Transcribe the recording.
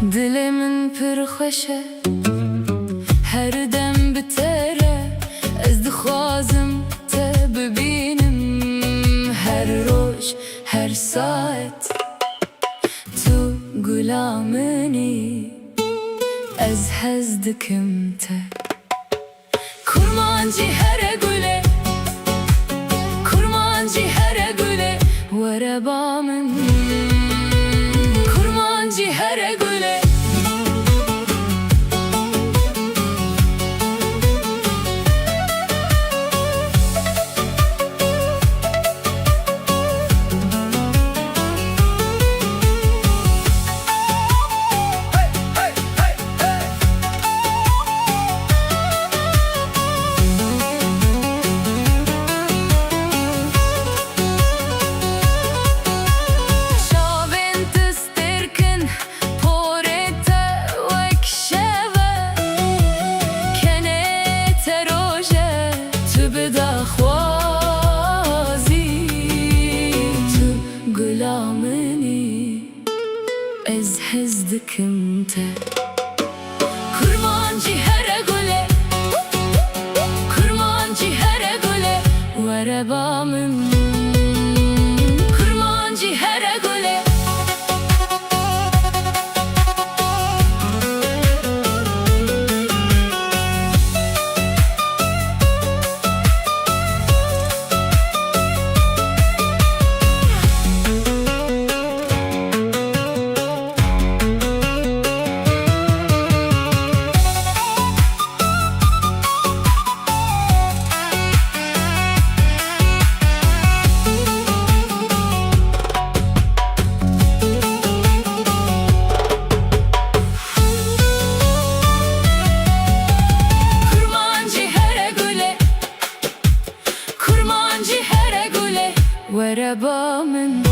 دلمن پر خوشه هر دم بتره از دخوازم تا ببینم هر روز هر ساعت تو غلامنی از حز دکم تا kurmancı her güle kurmancı her güle verebamın kurmancı her güle Ez hezdikim te kurmancı her güle kurmancı her güle verebamın kurmancı her güle verebamın